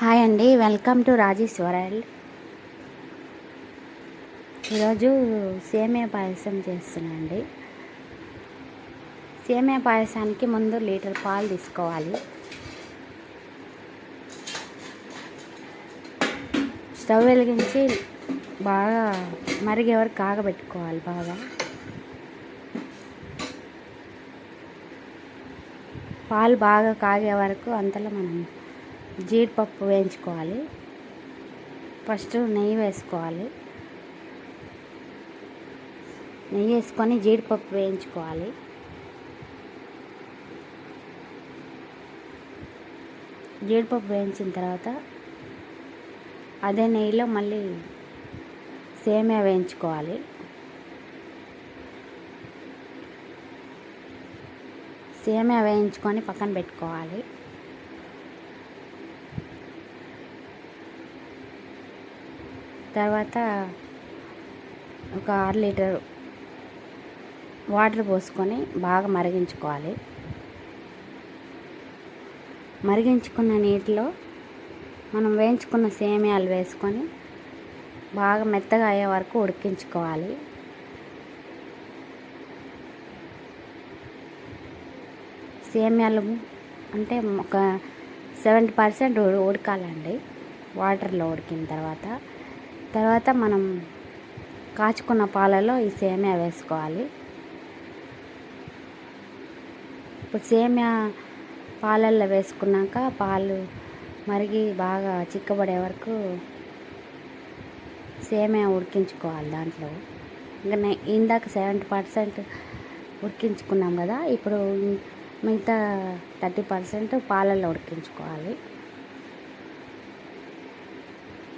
Hi అండి, welcome to Rajesh world. ఈరోజు సేమియా పాయసం చేస్తున్నానండి. సేమియా పాయసానికి ముందు లీటర్ పాలు తీసుకోవాలి. స్టవ్ వెలిగించి బాగా మరిగే వరకు కాగబెట్టుకోవాలి. పాలు బాగా కాగే వరకు అంతలో మనం జీడిపప్పు వేయించుకోవాలి. ఫస్ట్ నెయ్యి వేసుకోవాలి. నెయ్యి వేసుకొని జీడిపప్పు వేయించుకోవాలి. జీడిపప్పు వేయించిన తర్వాత అదే నెయ్యిలో మళ్ళీ సేమియా వేయించుకోవాలి. సేమియా వేయించుకొని పక్కన పెట్టుకోవాలి. తర్వాత ఒక 6 లీటర్ వాటర్ పోసుకొని బాగా మరిగించుకోవాలి. మరిగించుకున్న నీటిలో మనం వేయించుకున్న సేమియాలు వేసుకొని బాగా మెత్తగా అయ్యే వరకు ఉడికించుకోవాలి. సేమియాలు అంటే ఒక 70% ఉడకాలండి. వాటర్లో ఉడికిన తర్వాత మనం కాచుకున్న పాలలో ఈ సేమియా వేసుకోవాలి. ఇప్పుడు సేమియా పాలల్లో వేసుకున్నాక పాలు మరిగి బాగా చిక్కబడే వరకు సేమియా ఉడికించుకోవాలి. దాంట్లో ఇంకా ఇందాక 70% ఉడికించుకున్నాం కదా, ఇప్పుడు మిగతా 30% పాలల్లో ఉడికించుకోవాలి.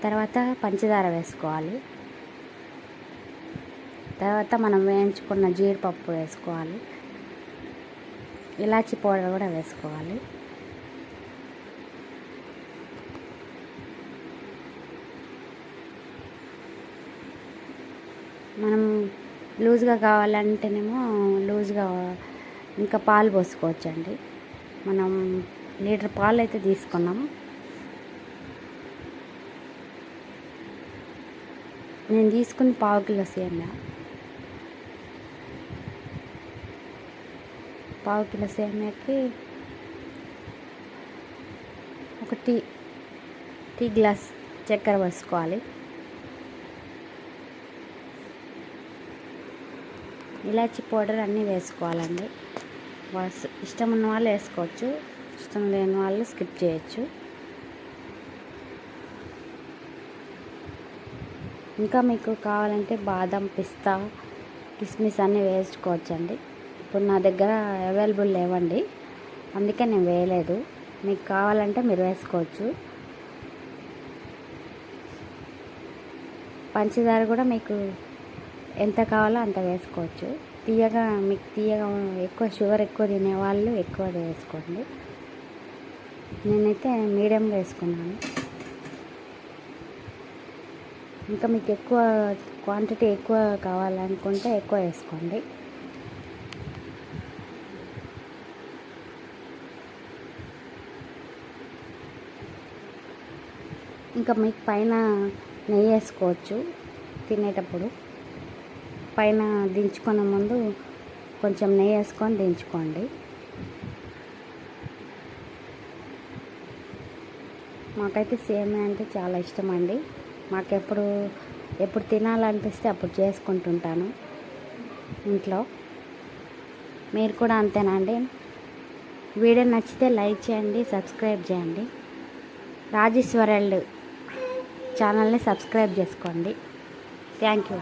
తర్వాత పంచదార వేసుకోవాలి. తర్వాత మనం వేయించుకున్న జీడిపప్పు వేసుకోవాలి. ఇలాచీ పౌడర్ కూడా వేసుకోవాలి. మనం లూజ్గా కావాలంటేనేమో లూజ్గా ఇంకా పాలు పోసుకోవచ్చండి. మనం లీటర్ పాలు అయితే తీసుకున్నాం. నేను తీసుకుని 1/2 కిలో సేమియా. 1/2 కిలో సేమియాకి ఒక టీ గ్లాస్ చక్కెర వేసుకోవాలి. ఇలాచీ పౌడర్ అన్నీ వేసుకోవాలండి. ఇష్టం ఉన్న వాళ్ళు వేసుకోవచ్చు, ఇష్టం లేని వాళ్ళు స్కిప్ చేయొచ్చు. ఇంకా మీకు కావాలంటే బాదం, పిస్తా, కిస్మిస్ అన్నీ వేసుకోవచ్చండి. ఇప్పుడు నా దగ్గర అవైలబుల్ లేవండి, అందుకే నేను వేయలేదు. మీకు కావాలంటే మీరు వేసుకోవచ్చు. పంచదార కూడా మీకు ఎంత కావాలో అంత వేసుకోవచ్చు. మీకు తీయగా ఎక్కువ షుగర్ ఎక్కువ తినేవాళ్ళు ఎక్కువ వేసుకోండి. నేనైతే మీడియంగా వేసుకున్నాను. ఇంకా మీకు ఎక్కువ క్వాంటిటీ ఎక్కువ కావాలనుకుంటే ఎక్కువ వేసుకోండి. ఇంకా మీకు పైన నెయ్యి వేసుకోవచ్చు. తినేటప్పుడు పైన దించుకునే ముందు కొంచెం నెయ్యి వేసుకొని దించుకోండి. మాకైతే సేమియా అంటే చాలా ఇష్టం అండి. ఎప్పుడు తినాలనిపిస్తే అప్పుడు చేసుకుంటుంటాను ఇంట్లో. మీరు కూడా అంతేనా అండి? వీడియో నచ్చితే లైక్ చేయండి, సబ్స్క్రైబ్ చేయండి. రాజేష్ వరల్డ్ ఛానల్ని సబ్స్క్రైబ్ చేసుకోండి. Thank you.